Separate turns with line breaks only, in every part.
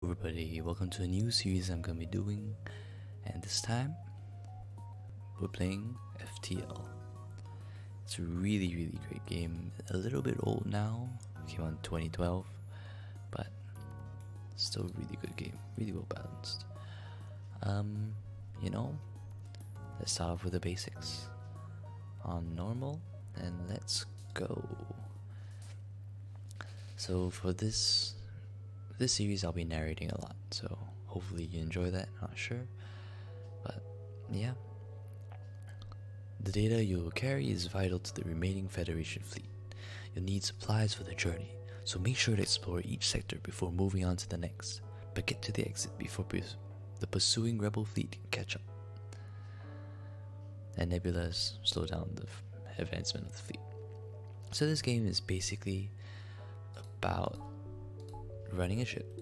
Everybody, welcome to a new series I'm gonna be doing, and this time we're playing FTL. It's a really great game, a little bit old now, came out in 2012, but still a really good game, really well balanced. Let's start off with the basics on normal, and let's go. So for this series I'll be narrating a lot, so hopefully you enjoy that. Not sure, but yeah. The data you will carry is vital to the remaining Federation fleet. You'll need supplies for the journey, so make sure to explore each sector before moving on to the next, but get to the exit before the pursuing rebel fleet can catch up. And Nebulas slow down the advancement of the fleet. So this game is basically about running a ship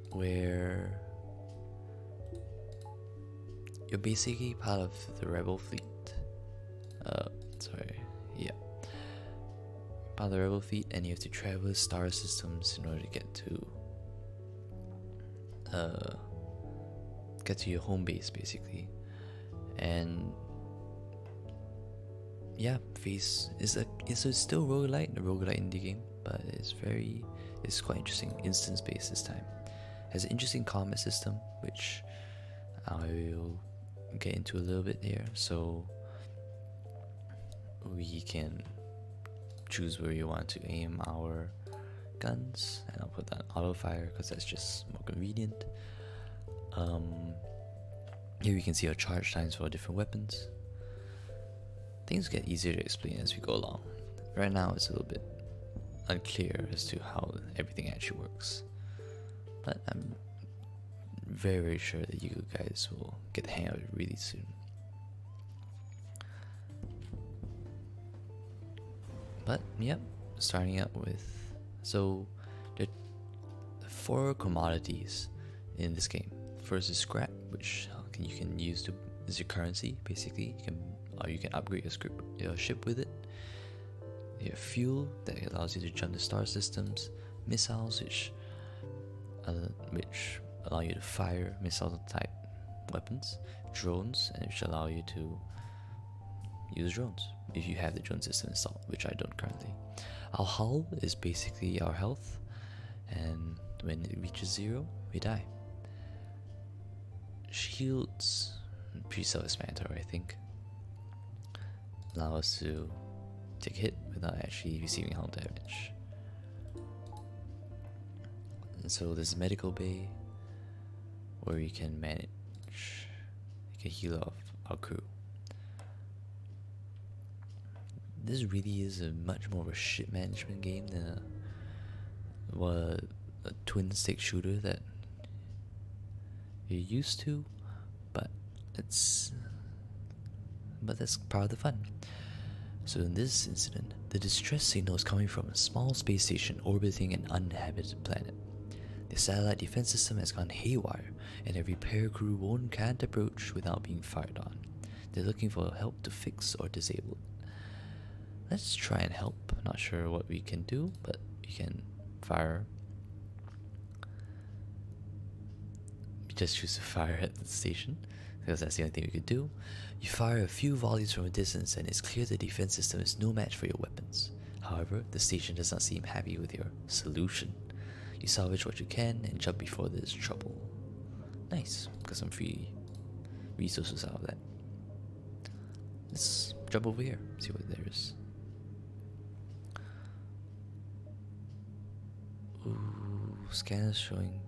where you're basically part of the rebel fleet. Part of the rebel fleet, and you have to traverse star systems in order to get to your home base, basically. And yeah, it's still a roguelite indie game, but it's quite interesting. Instance based this time. Has an interesting combat system, which I will get into a little bit here. So we can choose where you want to aim our guns, and I'll put that on auto fire because that's just more convenient. Here we can see our charge times for different weapons. Things get easier to explain as we go along. Right now it's a little bit unclear as to how everything actually works, but I'm very sure that you guys will get the hang of it really soon. But yep, starting out with, so there are 4 commodities in this game. First is scrap, which you can use as your currency. Basically, you can upgrade your ship with it. You have fuel that allows you to jump to star systems, missiles which allow you to fire missile type weapons, drones, and which allow you to use drones if you have the drone system installed, which I don't currently. Our hull is basically our health, and when it reaches 0, we die. Shields, pretty self-explanatory, I think. Allow us to take a hit without actually receiving hull damage. And so there's a medical bay where you can heal off our crew. This really is a much more of a ship management game than a twin stick shooter that you're used to, but that's part of the fun. So in this incident, the distress signal is coming from a small space station orbiting an uninhabited planet. The satellite defense system has gone haywire, and a repair crew can't approach without being fired on. They're looking for help to fix or disable it. Let's try and help. Not sure what we can do, but we can fire. We just choose to fire at the station, because that's the only thing we could do. You fire a few volleys from a distance, and it's clear the defense system is no match for your weapons. However, the station does not seem happy with your solution. You salvage what you can and jump before there's trouble. Nice, got some free resources out of that. Let's jump over here, see what there is. Ooh, scanners showing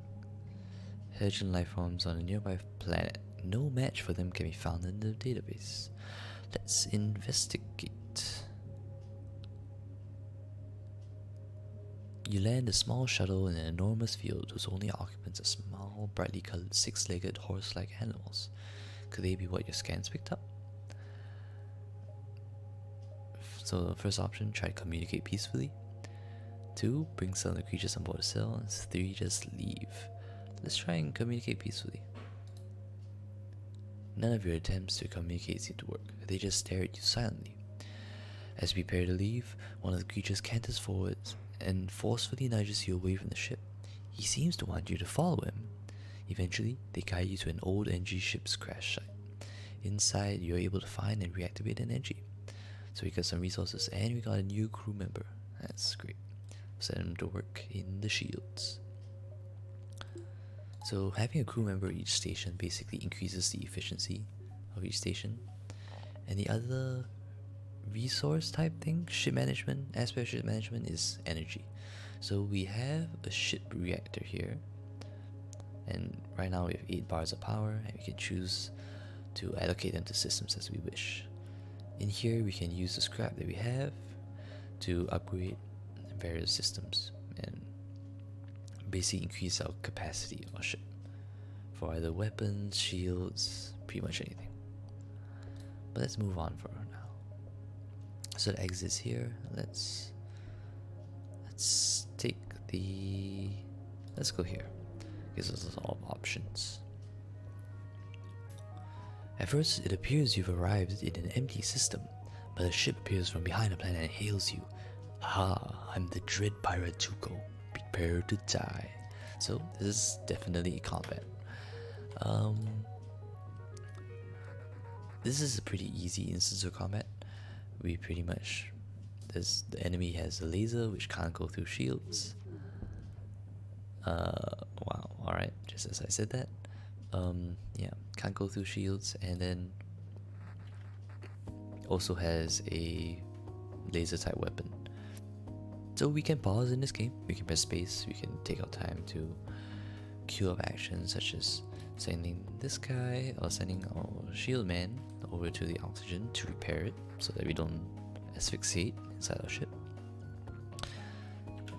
hydrogen life forms on a nearby planet. No match for them can be found in the database. Let's investigate. You land a small shuttle in an enormous field whose only occupants are small, brightly colored, 6-legged, horse-like animals. Could they be what your scans picked up? So the first option, try to communicate peacefully. 2, bring some of the creatures on board a cell. And 3, just leave. Let's try and communicate peacefully. None of your attempts to communicate seem to work. They just stare at you silently. As you prepare to leave, one of the creatures canters forward and forcefully nudges you away from the ship. He seems to want you to follow him. Eventually, they guide you to an old NG ship's crash site. Inside, you're able to find and reactivate an NG. So we got some resources, and we got a new crew member. That's great. Send him to work in the shields. So having a crew member at each station basically increases the efficiency of each station. And the other resource type thing, ship management, aspect of ship management, is energy. So we have a ship reactor here, and right now we have 8 bars of power, and we can choose to allocate them to systems as we wish. In here we can use the scrap that we have to upgrade various systems and basically increase our capacity of our ship for either weapons, shields, pretty much anything. But let's move on for now. So the exit's here. Let's take the, let's go here. Gives us all options. At first, it appears you've arrived in an empty system, but a ship appears from behind a planet and hails you. "Ha, I'm the dread pirate Tuco. Prepare to die." So this is definitely combat. This is a pretty easy instance of combat. We pretty much, the enemy has a laser which can't go through shields. Wow, alright, just as I said that. Yeah, can't go through shields, and then also has a laser type weapon. So we can pause in this game, we can press space, we can take our time to queue up actions such as sending this guy or sending our shield man over to the oxygen to repair it so that we don't asphyxiate inside our ship.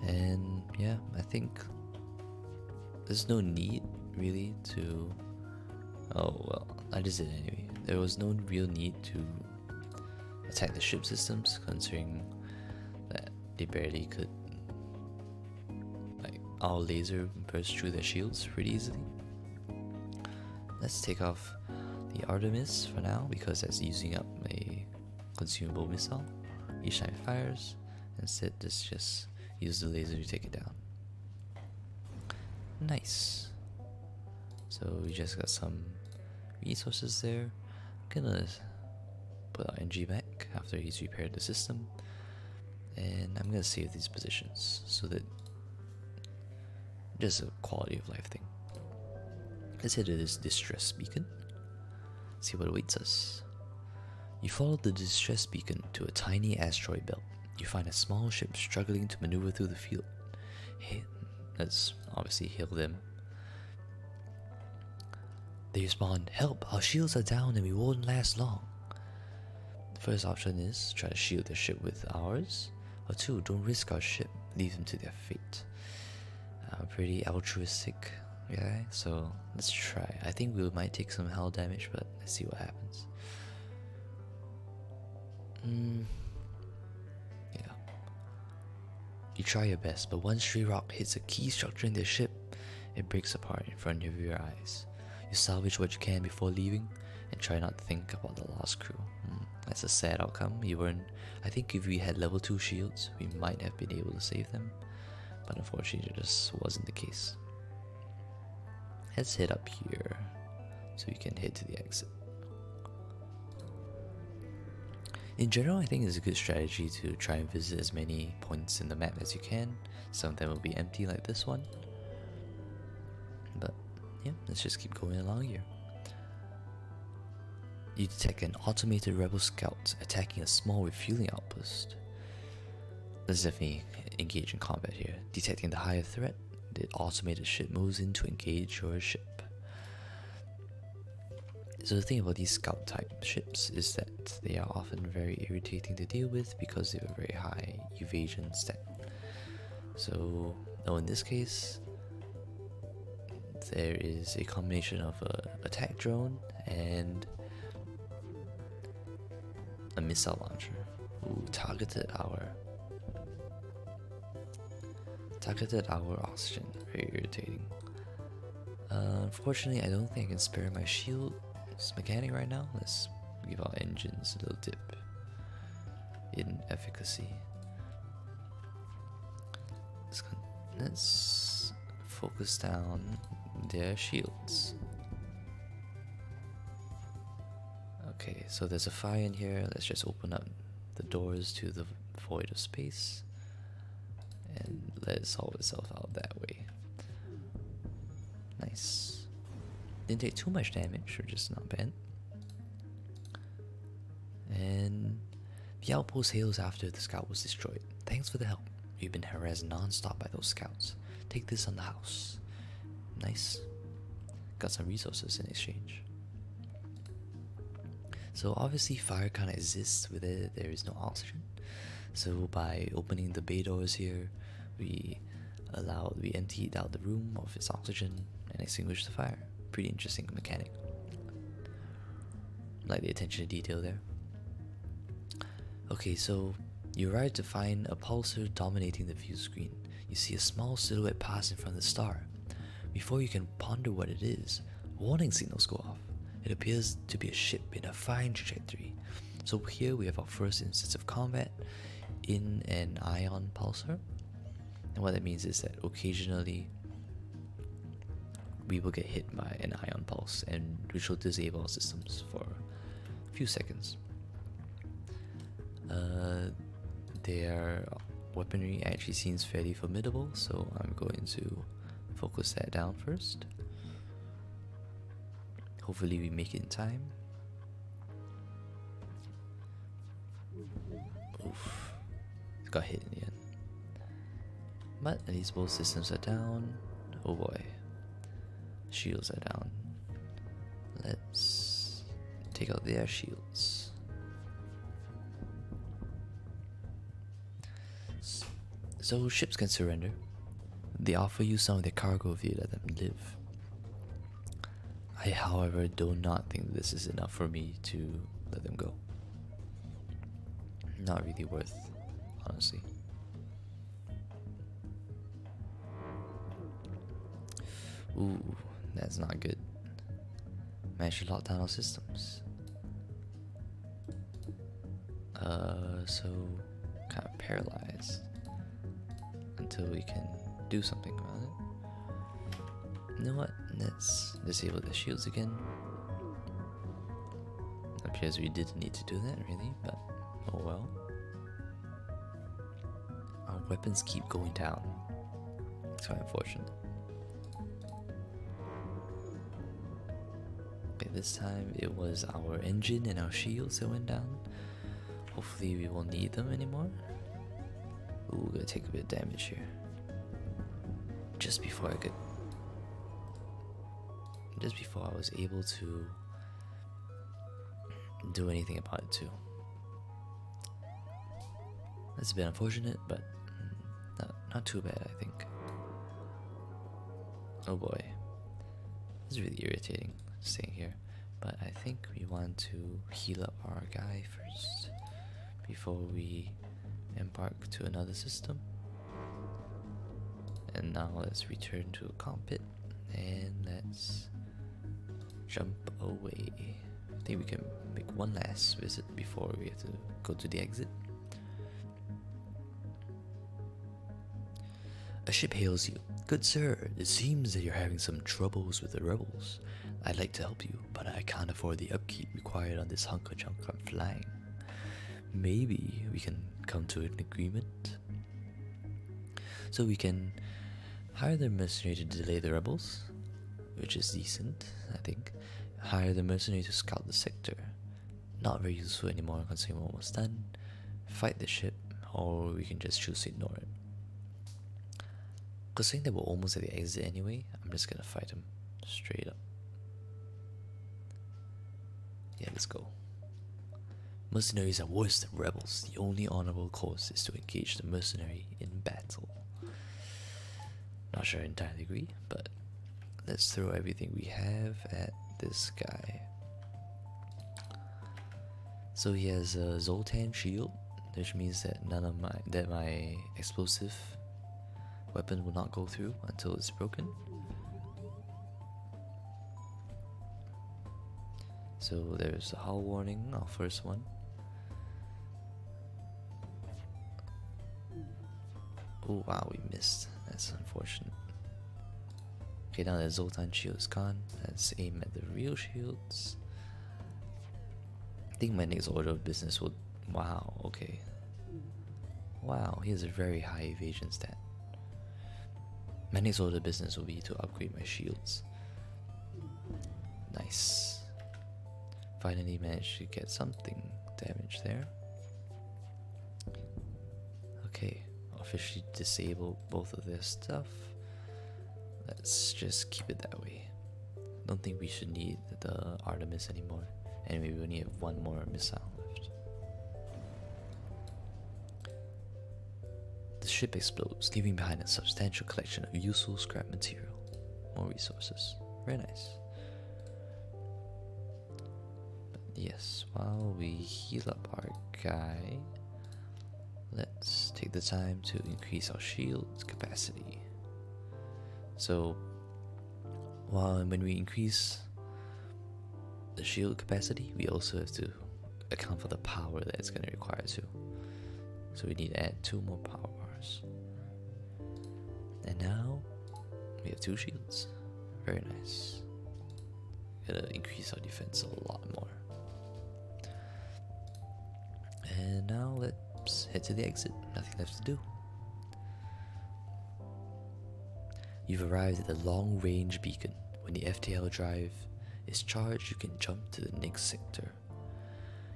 And yeah, I think there's no need really to, oh well, I just did it anyway. There was no real need to attack the ship systems, considering that they barely could, like, our laser burst through their shields pretty easily. Let's take off the Artemis for now, because that's using up a consumable missile. Each time it fires, instead let's just use the laser to take it down. Nice. So we just got some resources there. I'm gonna put our NG back after he's repaired the system, and I'm gonna save these positions so that just a quality of life thing. Let's hit this distress beacon, see what awaits us. You follow the distress beacon to a tiny asteroid belt. You find a small ship struggling to maneuver through the field. Hey, let's obviously heal them. They respond, "Help, our shields are down and we won't last long." The first option is try to shield the ship with ours, or 2, don't risk our ship, leave them to their fate. I'm pretty altruistic guy, so let's try. I think we might take some hull damage, but let's see what happens. Yeah. You try your best, but one stray rock hits a key structure in the ship. It breaks apart in front of your eyes. You salvage what you can before leaving, and try not to think about the lost crew. That's a sad outcome. I think if we had level 2 shields, we might have been able to save them, but unfortunately it just wasn't the case. Let's head up here so we can head to the exit. In general, I think it's a good strategy to try and visit as many points in the map as you can. Some of them will be empty like this one. But yeah, let's just keep going along here. You detect an automated rebel scout attacking a small refueling outpost. Let's definitely engage in combat here. Detecting the higher threat, the automated ship moves in to engage your ship. So the thing about these scout type ships is that they are often very irritating to deal with because they have a very high evasion stat. So in this case, there is a combination of an attack drone and a missile launcher. Ooh, targeted our oxygen. Very irritating. Unfortunately, I don't think I can spare my shield mechanic right now. Let's give our engines a little dip in efficacy. Let's focus down their shields. Okay, so there's a fire in here. Let's just open up the doors to the void of space and let it solve itself out that way. Nice. Didn't take too much damage, which is not bad. And the outpost hails after the scout was destroyed. Thanks for the help. We've been harassed non-stop by those scouts. Take this on the house. Nice. Got some resources in exchange. So obviously fire kind of exists with it. There is no oxygen. So by opening the bay doors here, we emptied out the room of its oxygen and extinguished the fire. Pretty interesting mechanic. Like the attention to detail there. Okay, so you arrive to find a pulsar dominating the view screen. You see a small silhouette pass in front of the star. Before you can ponder what it is, warning signals go off. It appears to be a ship in a fine trajectory. So here we have our first instance of combat in an ion pulsar. And what that means is that occasionally we will get hit by an ion pulse, and which will disable our systems for a few seconds. Their weaponry actually seems fairly formidable, so I'm going to focus that down first. Hopefully we make it in time. Oof. Got hit in the end. But at least both systems are down. Oh boy. Shields are down. Let's take out their shields. So ships can surrender. They offer you some of their cargo if you let them live. I, however, do not think this is enough for me to let them go. Not really worth, honestly. Ooh, that's not good. Managed to lock down our systems. So kind of paralyzed until we can do something about it. You know what? Let's disable the shields again. It appears we didn't need to do that really, but oh well. Our weapons keep going down. It's quite unfortunate. Okay, this time it was our engine and our shields that went down. Hopefully we won't need them anymore. Ooh, gonna take a bit of damage here. Just before I was able to do anything about it too. That's a bit unfortunate, but not too bad, I think. Oh boy. This is really irritating staying here. But I think we want to heal up our guy first before we embark to another system. And now let's return to a cockpit and let's jump away. I think we can make one last visit before we have to go to the exit. A ship hails you. Good sir, it seems that you're having some troubles with the rebels. I'd like to help you, but I can't afford the upkeep required on this hunk of junk I'm flying. Maybe we can come to an agreement. So we can hire the mercenary to delay the rebels, which is decent, I think. Hire the mercenary to scout the sector. Not very useful anymore considering we're almost done. Fight the ship, or we can just choose to ignore it. Considering that we're almost at the exit anyway, I'm just gonna fight him straight up. Yeah, let's go. Mercenaries are worse than rebels. The only honorable course is to engage the mercenary in battle. Not sure I entirely agree, but let's throw everything we have at this guy. So he has a Zoltan shield, which means that my explosive weapon will not go through until it's broken. So there's a hull warning, our first one. Oh wow, we missed. That's unfortunate. Okay, now that Zoltan shield is gone, let's aim at the real shields. I think my next order of business will... Wow, okay. Wow, he has a very high evasion stat. My next order of business will be to upgrade my shields. Nice. Finally managed to get something damage there. Okay, officially disable both of their stuff. Let's just keep it that way. Don't think we should need the Artemis anymore. Anyway, we only have one more missile left. The ship explodes, leaving behind a substantial collection of useful scrap material. More resources. Very nice. But yes, while we heal up our guy, let's take the time to increase our shield capacity. So, when we increase the shield capacity, we also have to account for the power that it's going to require too. So we need to add 2 more power bars. And now we have 2 shields. Very nice. Gotta increase our defense a lot more. And now let's head to the exit. Nothing left to do. You've arrived at the long-range beacon. When the FTL drive is charged, you can jump to the next sector.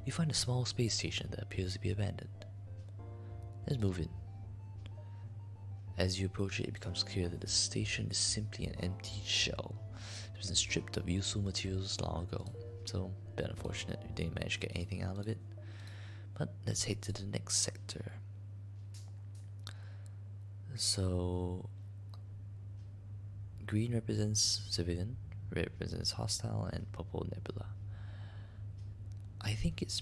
You find a small space station that appears to be abandoned. Let's move in. As you approach it, it becomes clear that the station is simply an empty shell. It was stripped of useful materials long ago, so a bit unfortunate we didn't manage to get anything out of it. But let's head to the next sector. So, green represents civilian, red represents hostile, and purple nebula. I think it's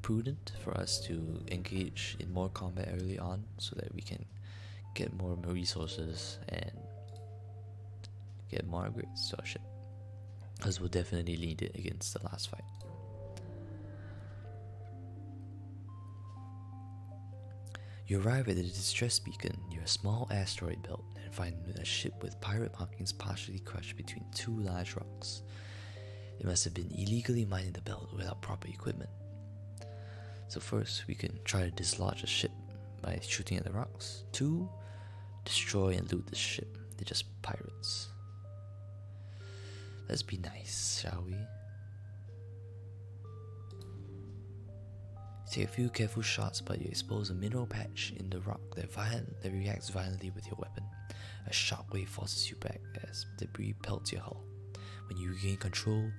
prudent for us to engage in more combat early on so that we can get more resources and get more upgrades to our ship, because we'll definitely need it against the last fight. You arrive at the distress beacon near a small asteroid belt and find a ship with pirate markings partially crushed between 2 large rocks. It must have been illegally mining the belt without proper equipment. So first, we can try to dislodge the ship by shooting at the rocks. 2, destroy and loot the ship. They're just pirates. Let's be nice, shall we? Take a few careful shots, but you expose a mineral patch in the rock that reacts violently with your weapon. A shockwave forces you back as debris pelts your hull. When you regain control,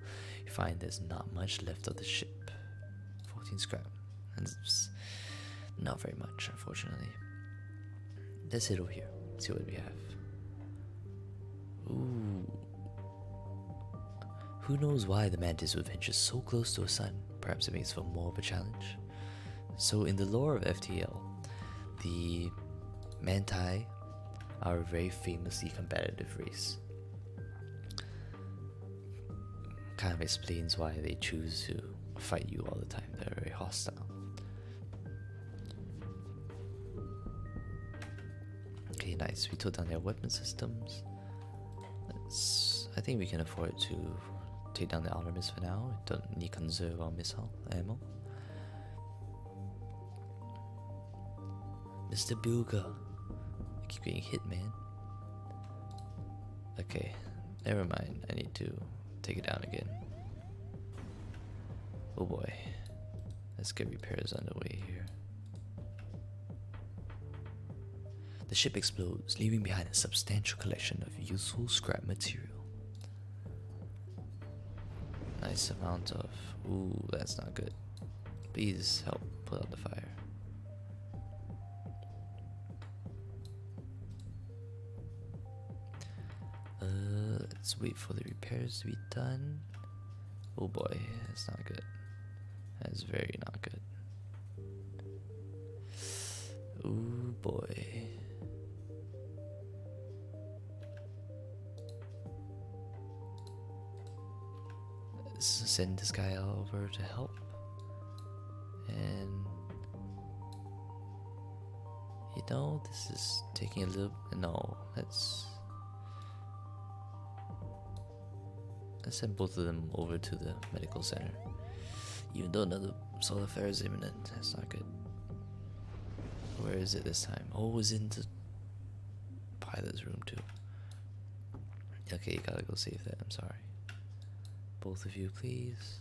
you find there's not much left of the ship. 14 scrap. And it's not very much, unfortunately. Let's head over here, see what we have. Ooh. Who knows why the mantis would venture so close to a sun? Perhaps it makes for more of a challenge. So in the lore of FTL, the Manti are a very famously combative race. Kind of explains why they choose to fight you all the time. They're very hostile. Okay, nice. We took down their weapon systems. I think we can afford to take down the Artemis for now. We don't need to conserve our missile ammo. Mr. Bilga. I keep getting hit, man. Okay, never mind. I need to take it down again. Oh boy. Let's get repairs underway here. The ship explodes, leaving behind a substantial collection of useful scrap material. Nice amount of... Ooh, that's not good. Please help put out the fire. Let's wait for the repairs to be done. Oh boy, that's not good. That's very not good. Oh boy. Let's send this guy over to help. And you know, this is taking a little... No, let's... let's send both of them over to the medical center. Even though another solar flare is imminent, that's not good. Where is it this time? Oh, it was in the pilot's room too. Okay, you gotta go save that, I'm sorry. Both of you, please.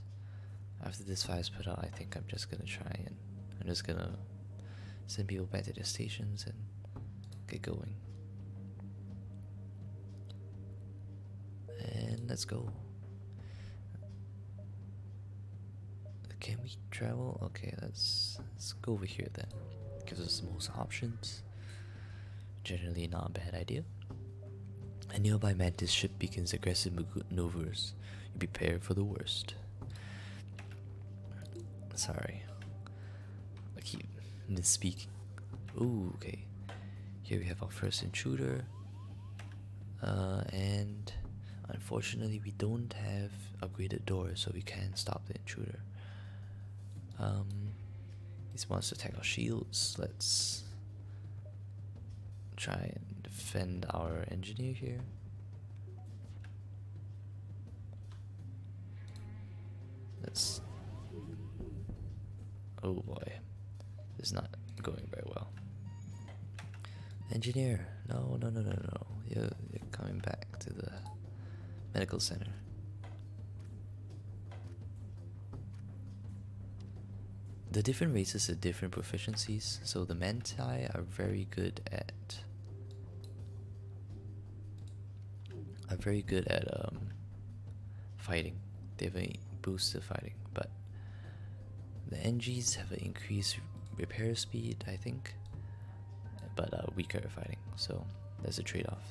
After this fire's put out, I think I'm just gonna I'm just gonna send people back to their stations and get going. And let's go. Can we travel? Okay, let's go over here then. Gives us the most options. Generally not a bad idea. A nearby mantis ship begins aggressive maneuvers. You prepare for the worst. Sorry. I keep misspeaking. Ooh, okay. Here we have our first intruder. And unfortunately we don't have upgraded doors, so we can't stop the intruder. He wants to attack our shields. Let's try and defend our engineer here. Let's... oh boy, this is not going very well. Engineer, no. You're coming back to the medical center. The different races have different proficiencies, so the Manti are very good at fighting. They have a boost to fighting, but the NGs have an increased repair speed, I think, but weaker at fighting. So there's a trade-off.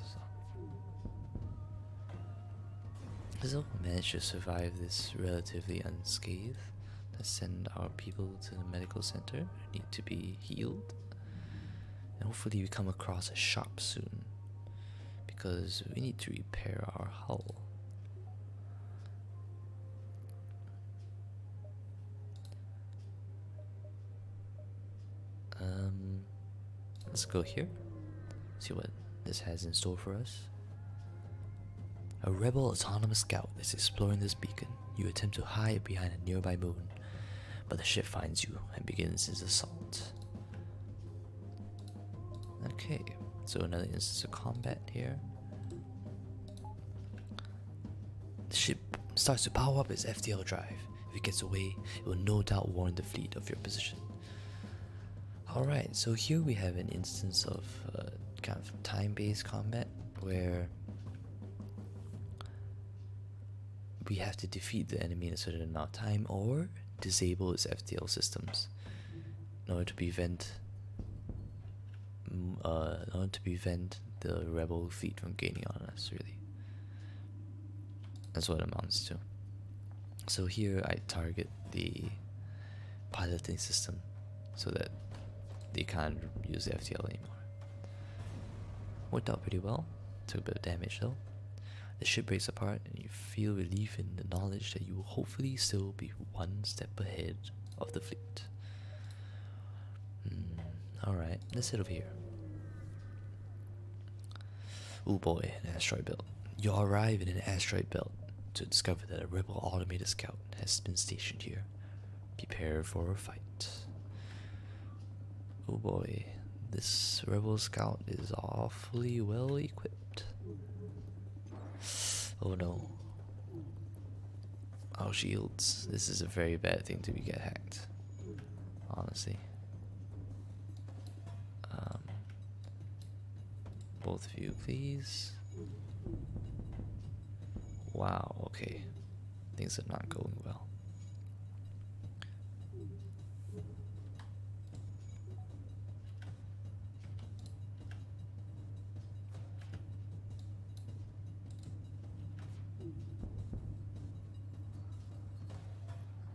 So managed to survive this relatively unscathed. Let's send our people to the medical center. Need to be healed, and hopefully we come across a shop soon, because we need to repair our hull. Let's go here, see what this has in store for us. A rebel autonomous scout is exploring this beacon. You attempt to hide behind a nearby moon, but the ship finds you and begins its assault. Okay, so another instance of combat here. The ship starts to power up its FTL drive. If it gets away, it will no doubt warn the fleet of your position. Alright, so here we have an instance of kind of time-based combat where we have to defeat the enemy in a certain amount of time or disable its FTL systems in order to prevent the rebel fleet from gaining on us, really. That's what it amounts to. So here I target the piloting system so that they can't use the FTL anymore. Worked out pretty well. Took a bit of damage though. The ship breaks apart and you feel relief in the knowledge that you will hopefully still be one step ahead of the fleet. Alright, let's head over here. Oh boy, an asteroid belt. You arrive in an asteroid belt to discover that a rebel automated scout has been stationed here. Prepare for a fight. Oh boy, this rebel scout is awfully well equipped. Oh no. Our shields. This is a very bad thing to get hacked, honestly. Both of you, please. Wow, okay. Things are not going well.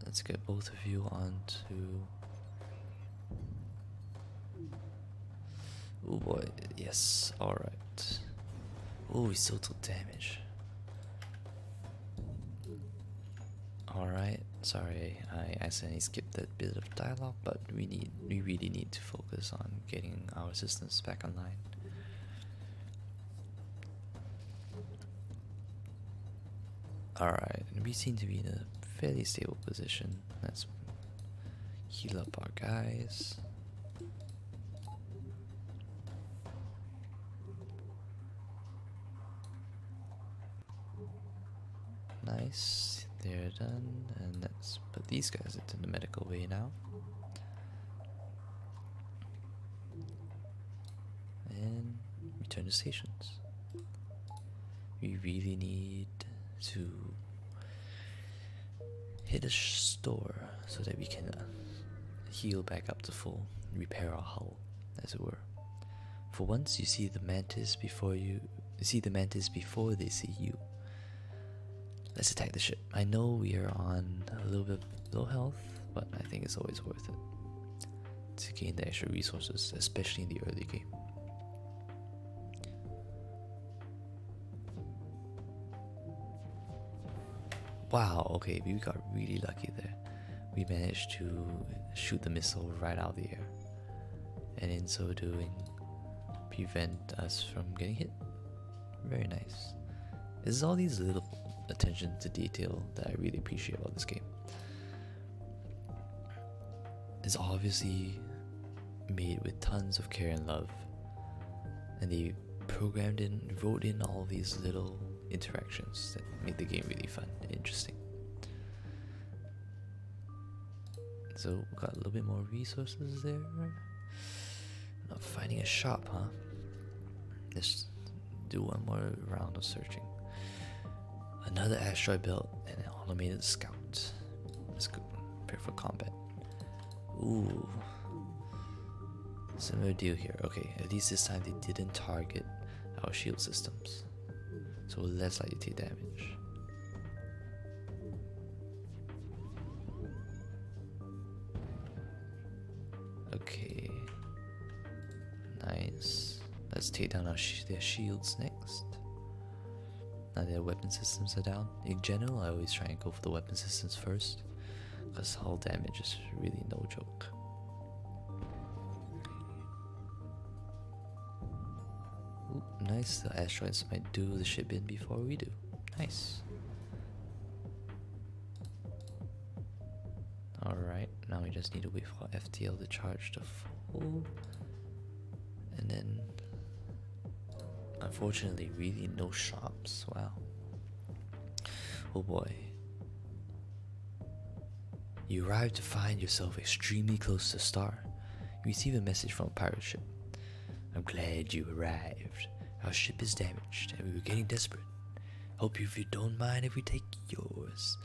Let's get both of you onto... oh boy, yes, alright. Oh, we still took damage. Alright, sorry, I accidentally skipped that bit of dialogue, but we really need to focus on getting our systems back online. Alright, we seem to be in a fairly stable position. Let's heal up our guys. Nice, they're done, and let's put these guys into the medical bay now. And return to stations. We really need to hit a store so that we can heal back up to full, repair our hull, as it were. For once, you see the mantis before they see they see you. Let's attack the ship. I know we are on a little bit low health, but I think it's always worth it to gain the extra resources, especially in the early game. Wow, okay, we got really lucky there. We managed to shoot the missile right out of the air, and in so doing, prevent us from getting hit. Very nice. It's all these little attention to detail that I really appreciate about this game. It's obviously made with tons of care and love, and they wrote in all these little interactions that make the game really fun and interesting. So we got a little bit more resources there. Not finding a shop, huh? Let's do one more round of searching. Another asteroid belt and an automated scout. Let's go prepare for combat. Ooh, similar deal here. Okay, at least this time they didn't target our shield systems, so we're less likely to take damage. Okay, nice. Let's take down their shields next. Now their weapon systems are down. In general, I always try and go for the weapon systems first, because hull damage is really no joke. Ooh, nice, the asteroids might do the ship in before we do. Nice. Alright, now we just need to wait for FTL to charge the full. And then, unfortunately, really no shops. Wow. Oh boy. You arrive to find yourself extremely close to Star. You receive a message from a pirate ship. I'm glad you arrived. Our ship is damaged and we were getting desperate. Hope if you don't mind if we take yours.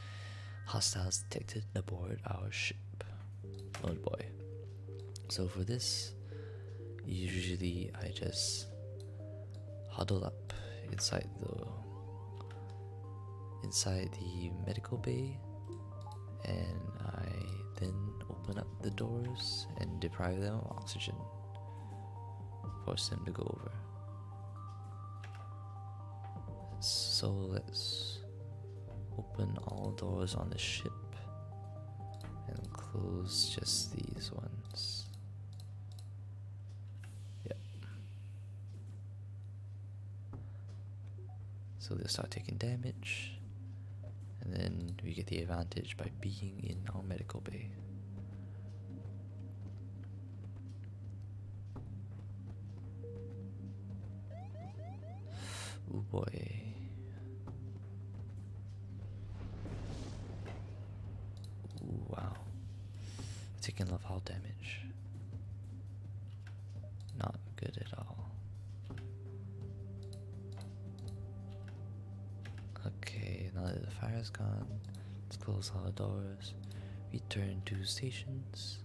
Hostiles detected aboard our ship. Oh boy. So for this, usually I just huddle up inside the medical bay, and I then open up the doors and deprive them of oxygen, force them to go over. So let's open all doors on the ship and close just these ones. Yep. So they'll start taking damage, and then we get the advantage by being in our medical bay. Oh boy. Ooh, wow. Taking a lot of hull damage. Not good at all. Okay, now that the fire's gone, let's close all the doors, return to stations,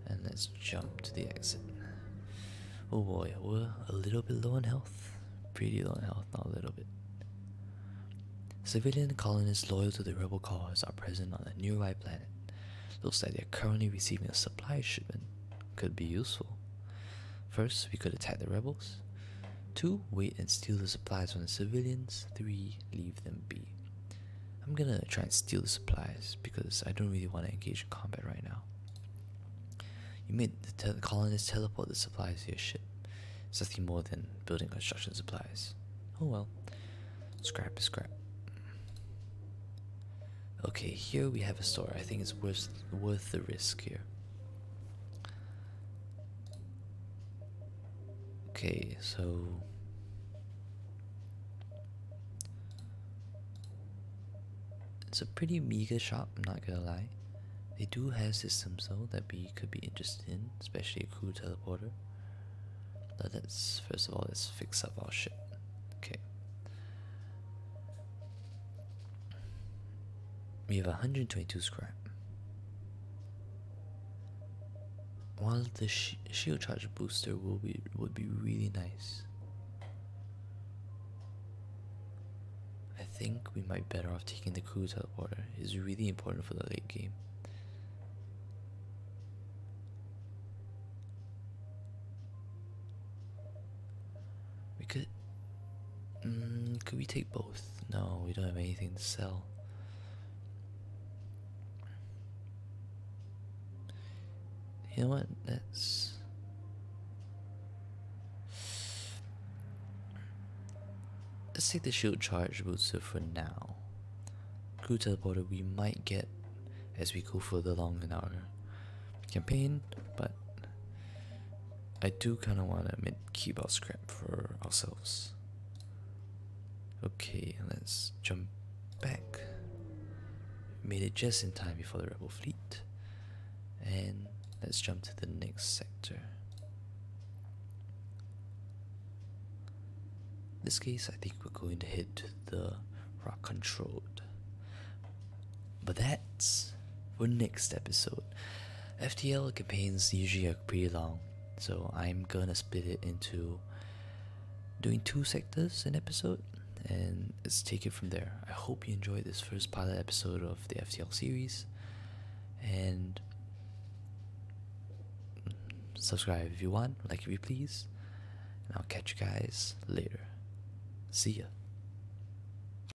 and let's jump to the exit. Oh boy, we're a little bit low in health. Pretty low in health, not a little bit. Civilian colonists loyal to the rebel cause are present on a nearby planet. Looks like they're currently receiving a supply shipment. Could be useful. First, we could attack the rebels. 2, wait and steal the supplies from the civilians. 3, leave them be. I'm gonna try and steal the supplies because I don't really want to engage in combat right now. You made the colonists teleport the supplies to your ship. It's nothing more than building construction supplies. Oh well. Scrap is scrap. Okay, here we have a store. I think it's worth the risk here. Okay, so it's a pretty meager shop, I'm not gonna lie. They do have systems though that we could be interested in, especially a crew teleporter. But let's first of all let's fix up our ship. Okay. We have 122 scrap. While the shield charge booster would be really nice. I think we might be better off taking the crew teleporter. It's really important for the late game. We could we take both? No, we don't have anything to sell. You know what? Let's take the shield charge booster for now. Crew teleporter we might get as we go further along in our campaign, but I do kind of want to keep our scrap for ourselves. Okay, let's jump back. Made it just in time before the rebel fleet, and let's jump to the next sector. In this case, I think we're going to hit the rock controlled. But that's for next episode. FTL campaigns usually are pretty long, so I'm gonna split it into doing 2 sectors an episode, and let's take it from there. I hope you enjoyed this first pilot episode of the FTL series, and subscribe if you want, like if you please, and I'll catch you guys later. See ya.